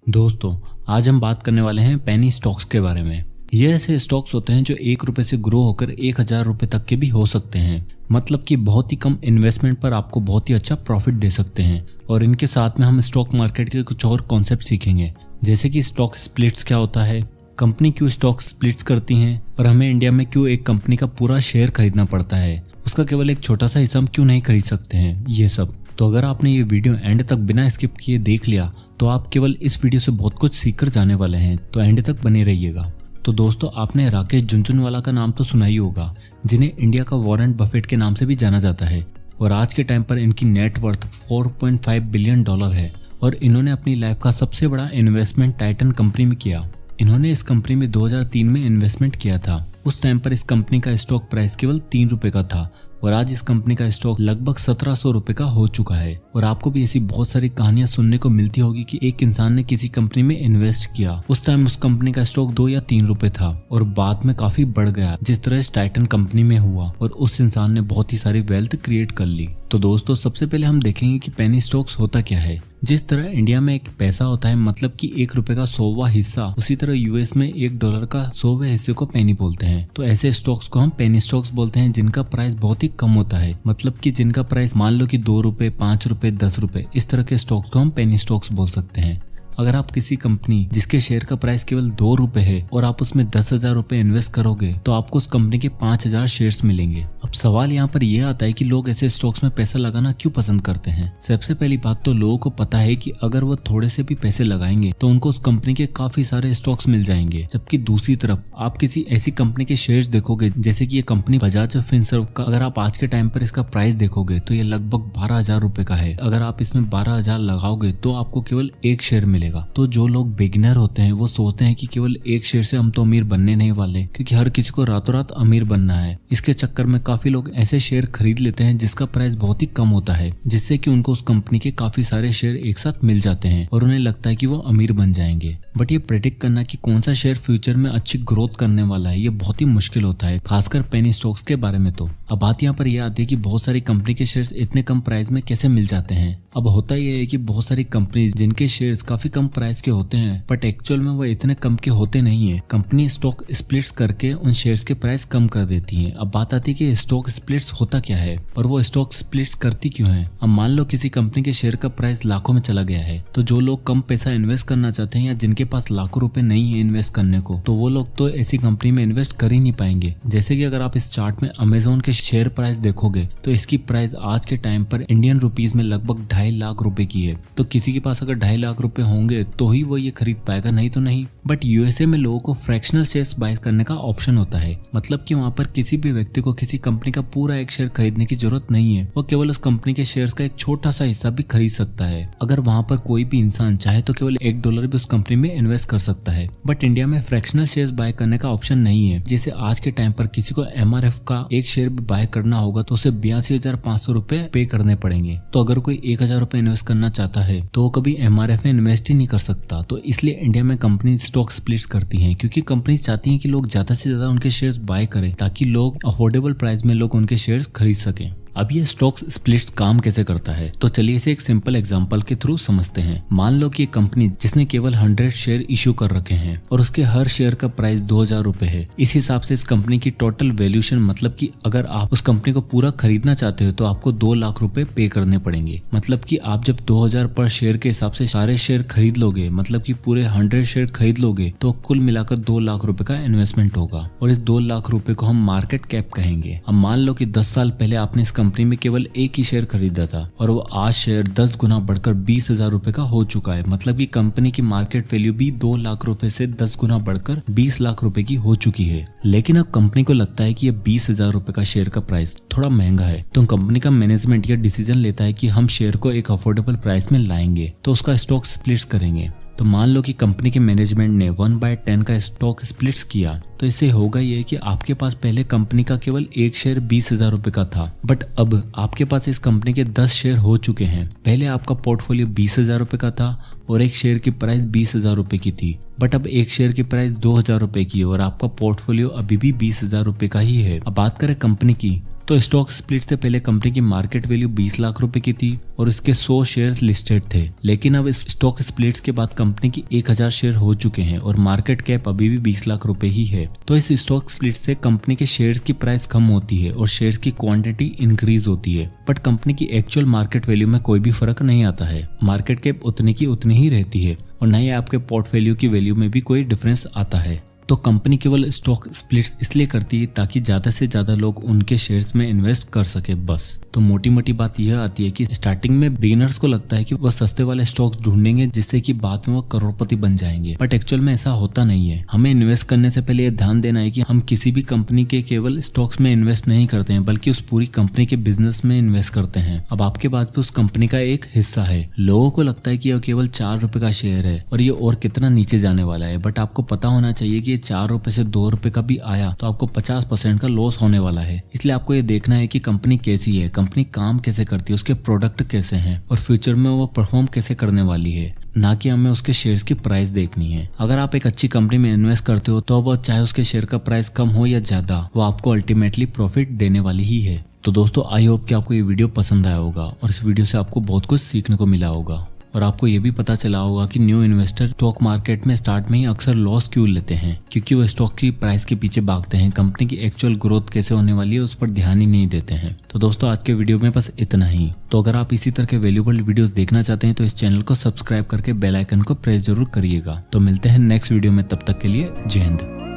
दोस्तों, आज हम बात करने वाले हैं पेनी स्टॉक्स के बारे में। ये ऐसे स्टॉक्स होते हैं जो 1 रुपए से ग्रो होकर 1000 रुपए तक के भी हो सकते हैं। मतलब कि बहुत ही कम इन्वेस्टमेंट पर आपको बहुत ही अच्छा प्रॉफिट दे सकते हैं। और इनके साथ में हम स्टॉक मार्केट के कुछ और कॉन्सेप्ट सीखेंगे, जैसे कि स्टॉक स्प्लिट्स क्या होता है, कंपनी क्यों स्टॉक स्प्लिट्स करती हैं और हमें इंडिया में क्यों एक कंपनी का पूरा शेयर खरीदना पड़ता है, उसका केवल एक छोटा सा हिस्सा हम क्यों नहीं खरीद सकते हैं, ये सब। तो अगर आपने ये वीडियो एंड तक बिना स्किप किए देख लिया तो आप केवल इस वीडियो से बहुत कुछ सीखकर जाने वाले हैं, तो एंड तक बने रहिएगा। तो दोस्तों, आपने राकेश झुनझुनवाला का नाम तो सुना ही होगा, जिन्हें इंडिया का वॉरेन बफेट के नाम से भी जाना जाता है। और आज के टाइम पर इनकी नेटवर्थ $4.5 बिलियन है और इन्होंने अपनी लाइफ का सबसे बड़ा इन्वेस्टमेंट टाइटन कंपनी में किया। इन्होंने इस कंपनी में 2003 में इन्वेस्टमेंट किया था। उस टाइम पर इस कंपनी का स्टॉक प्राइस केवल 3 रुपए का था और आज इस कंपनी का स्टॉक लगभग 1700 रुपए का हो चुका है। और आपको भी ऐसी बहुत सारी कहानियां सुनने को मिलती होगी कि एक इंसान ने किसी कंपनी में इन्वेस्ट किया, उस टाइम उस कंपनी का स्टॉक 2 या 3 रुपए था और बाद में काफी बढ़ गया, जिस तरह इस टाइटन कंपनी में हुआ, और उस इंसान ने बहुत ही सारी वेल्थ क्रिएट कर ली। तो दोस्तों, सबसे पहले हम देखेंगे कि पेनी स्टॉक्स होता क्या है। जिस तरह इंडिया में एक पैसा होता है, मतलब कि 1 रुपए का 100वां हिस्सा, उसी तरह यूएस में $1 का 100वें हिस्से को पेनी बोलते हैं। तो ऐसे स्टॉक्स को हम पेनी स्टॉक्स बोलते हैं, जिनका प्राइस बहुत ही कम होता है। मतलब कि जिनका प्राइस मान लो कि 2 रुपए, 5 रुपए, 10 रुपए, इस तरह के स्टॉक्स को हम पेनी स्टॉक्स बोल सकते हैं। अगर आप किसी कंपनी जिसके शेयर का प्राइस केवल 2 रुपए है और आप उसमें 10,000 रुपए इन्वेस्ट करोगे तो आपको उस कंपनी के 5000 शेयर्स मिलेंगे। अब सवाल यहाँ पर यह आता है कि लोग ऐसे स्टॉक्स में पैसा लगाना क्यों पसंद करते हैं। सबसे पहली बात तो लोगों को पता है कि अगर वो थोड़े से भी पैसे लगाएंगे तो उनको उस कंपनी के काफी सारे स्टॉक्स मिल जाएंगे। जबकि दूसरी तरफ आप किसी ऐसी कंपनी के शेयर्स देखोगे, जैसे कि ये कंपनी बजाज फिनसर्व का, अगर आप आज के टाइम पर इसका प्राइस देखोगे तो ये लगभग 12,000 रुपए का है। अगर आप इसमें 12,000 लगाओगे तो आपको केवल एक शेयर मिलेगा। तो जो लोग बिगिनर होते हैं वो सोचते हैं कि केवल एक शेयर से हम तो अमीर बनने नहीं वाले, क्योंकि हर किसी को रातों रात अमीर बनना है। इसके चक्कर में काफी लोग ऐसे शेयर खरीद लेते हैं जिसका प्राइस बहुत ही कम होता है, जिससे कि उनको उस कंपनी के काफी सारे शेयर एक साथ मिल जाते हैं और उन्हें लगता है कि वो अमीर बन जाएंगे। बट ये प्रेडिक्ट करना कि कौन सा शेयर फ्यूचर में अच्छी ग्रोथ करने वाला है, ये बहुत ही मुश्किल होता है, खासकर पेनी स्टॉक्स के बारे में। तो अब बात यहाँ पर यह आती है कि बहुत सारी कंपनी के शेयर्स इतने कम प्राइस में कैसे मिल जाते हैं। अब होता यह है कि बहुत सारी कंपनीज जिनके शेयर्स काफी कम प्राइस के होते हैं, बट एक्चुअल में वो इतने कम के होते नहीं है। कंपनी स्टॉक स्प्लिट्स करके उन शेयर्स के प्राइस कम कर देती है। अब बात आती है कि स्टॉक स्प्लिट्स होता क्या है और वो स्टॉक स्प्लिट्स करती क्यों है। अब मान लो किसी कंपनी के शेयर का प्राइस लाखों में चला गया है, तो जो लोग कम पैसा इन्वेस्ट करना चाहते हैं या जिनके पास लाखों रुपए नहीं है इन्वेस्ट करने को, तो वो लोग तो ऐसी कंपनी में इन्वेस्ट कर ही नहीं पाएंगे। जैसे कि अगर आप इस चार्ट में अमेजोन के शेयर प्राइस देखोगे तो इसकी प्राइस आज के टाइम पर इंडियन रुपीज में लगभग 2.5 लाख रुपए की है। तो किसी के पास अगर 2.5 लाख रुपए होंगे तो ही वो ये खरीद पाएगा, नहीं तो नहीं। बट यूएसए में लोगों को फ्रैक्शनल शेयर्स बाय करने का ऑप्शन होता है। मतलब कि वहाँ पर किसी भी व्यक्ति को किसी कंपनी का पूरा एक शेयर खरीदने की जरूरत नहीं है, वो केवल उस कंपनी के शेयर्स का एक छोटा सा हिस्सा भी खरीद सकता है। अगर वहाँ पर कोई भी इंसान चाहे तो केवल $1 भी उस कंपनी में इन्वेस्ट कर सकता है। बट इंडिया में फ्रैक्शनल शेयर्स बाय करने का ऑप्शन नहीं है। जैसे आज के टाइम पर किसी को MRF का एक शेयर भी बाय करना होगा तो उसे 82,500 रुपए पे करने पड़ेंगे। तो अगर कोई 1,000 रुपए इन्वेस्ट करना चाहता है तो वो कभी MRF में इन्वेस्ट ही नहीं कर सकता। तो इसलिए इंडिया में कंपनी स्टॉक स्प्लिट्स करती हैं, क्योंकि कंपनी चाहती हैं कि लोग ज्यादा से ज्यादा उनके शेयर्स बाय करें, ताकि लोग अफोर्डेबल प्राइस में लोग उनके शेयर्स खरीद सकें। अब ये स्टॉक्स स्प्लिट्स काम कैसे करता है, तो चलिए इसे एक सिंपल एग्जांपल के थ्रू समझते हैं। मान लो कि एक कंपनी जिसने केवल 100 शेयर इश्यू कर रखे हैं और उसके हर शेयर का प्राइस 2,000 रुपए है। इस हिसाब से इस कंपनी की टोटल वैल्यूएशन, मतलब कि अगर आप उस कंपनी को पूरा खरीदना चाहते हो तो आपको 2 लाख रुपए पे करने पड़ेंगे। मतलब कि आप जब 2,000 पर शेयर के हिसाब से सारे शेयर खरीद लोगे, मतलब कि पूरे 100 शेयर खरीद लोगे, तो कुल मिलाकर 2 लाख रुपए का इन्वेस्टमेंट होगा और इस 2 लाख रुपए को हम मार्केट कैप कहेंगे। अब मान लो कि 10 साल पहले आपने इस कंपनी में केवल एक ही शेयर खरीदा था और वो आज शेयर 10 गुना बढ़कर 20,000 रुपए का हो चुका है। मतलब कि कंपनी की मार्केट वैल्यू भी 2 लाख रुपए से 10 गुना बढ़कर 20 लाख रुपए की हो चुकी है। लेकिन अब कंपनी को लगता है कि ये 20,000 रुपए का शेयर का प्राइस थोड़ा महंगा है, तो कंपनी का मैनेजमेंट यह डिसीजन लेता है कि हम शेयर को एक अफोर्डेबल प्राइस में लाएंगे, तो उसका स्टॉक स्प्लिट्स करेंगे। तो मान लो कि कंपनी के मैनेजमेंट ने 1/10 का स्टॉक स्प्लिट्स किया, तो इससे होगा ये कि आपके पास पहले कंपनी का केवल एक शेयर 20,000 रुपए का था, बट अब आपके पास इस कंपनी के 10 शेयर हो चुके हैं। पहले आपका पोर्टफोलियो 20,000 रुपए का था और एक शेयर की प्राइस 20,000 रुपए की थी, बट अब एक शेयर की प्राइस 2,000 रुपए की है और आपका पोर्टफोलियो अभी भी 20,000 रुपए का ही है। अब बात करें कंपनी की, तो स्टॉक स्प्लिट से पहले कंपनी की मार्केट वैल्यू 20 लाख रुपए की थी और इसके 100 शेयर्स लिस्टेड थे। लेकिन अब इस स्टॉक स्प्लिट्स के बाद कंपनी की 1000 शेयर हो चुके हैं और मार्केट कैप अभी भी 20 लाख रुपए ही है। तो इस स्टॉक स्प्लिट से कंपनी के शेयर्स की प्राइस कम होती है और शेयर्स की क्वांटिटी इंक्रीज होती है, बट कंपनी की एक्चुअल मार्केट वैल्यू में कोई भी फर्क नहीं आता है। मार्केट कैप उतनी की उतनी ही रहती है और न ही आपके पोर्टफोलियो की वैल्यू में भी कोई डिफरेंस आता है। तो कंपनी केवल स्टॉक स्प्लिट्स इसलिए करती है ताकि ज्यादा से ज्यादा लोग उनके शेयर्स में इन्वेस्ट कर सके बस। तो मोटी मोटी बात यह आती है कि स्टार्टिंग में बिगिनर्स को लगता है कि वह सस्ते वाले स्टॉक्स ढूंढेंगे जिससे कि बाद में वो करोड़पति बन जाएंगे, बट एक्चुअल में ऐसा होता नहीं है। हमें इन्वेस्ट करने से पहले यह ध्यान देना है कि हम किसी भी कंपनी के केवल स्टॉक्स में इन्वेस्ट नहीं करते हैं, बल्कि उस पूरी कंपनी के बिजनेस में इन्वेस्ट करते हैं। अब आपके पास भी उस कंपनी का एक हिस्सा है। लोगों को लगता है कि यह केवल 4 रुपए का शेयर है और ये और कितना नीचे जाने वाला है, बट आपको पता होना चाहिए कि ये 4 रुपए से 2 रुपए का भी आया तो आपको 50% का लॉस होने वाला है। इसलिए आपको ये देखना है कि कंपनी कैसी है, कंपनी काम कैसे करती है, उसके प्रोडक्ट कैसे हैं और फ्यूचर में वो परफॉर्म कैसे करने वाली है, ना कि हमें उसके शेयर्स की प्राइस देखनी है। अगर आप एक अच्छी कंपनी में इन्वेस्ट करते हो तो वो चाहे उसके शेयर का प्राइस कम हो या ज्यादा, वो आपको अल्टीमेटली प्रॉफिट देने वाली ही है। तो दोस्तों आई होप कि आपको ये वीडियो पसंद आया होगा और इस वीडियो से आपको बहुत कुछ सीखने को मिला होगा और आपको ये भी पता चला होगा कि न्यू इन्वेस्टर स्टॉक मार्केट में स्टार्ट में ही अक्सर लॉस क्यों लेते हैं, क्योंकि वो स्टॉक की प्राइस के पीछे भागते हैं। कंपनी की एक्चुअल ग्रोथ कैसे होने वाली है उस पर ध्यान ही नहीं देते हैं। तो दोस्तों आज के वीडियो में बस इतना ही। तो अगर आप इसी तरह के वैल्यूएबल वीडियोस देखना चाहते हैं तो इस चैनल को सब्सक्राइब करके बेल आइकन को प्रेस जरूर करिएगा। तो मिलते हैं नेक्स्ट वीडियो में, तब तक के लिए जय हिंद।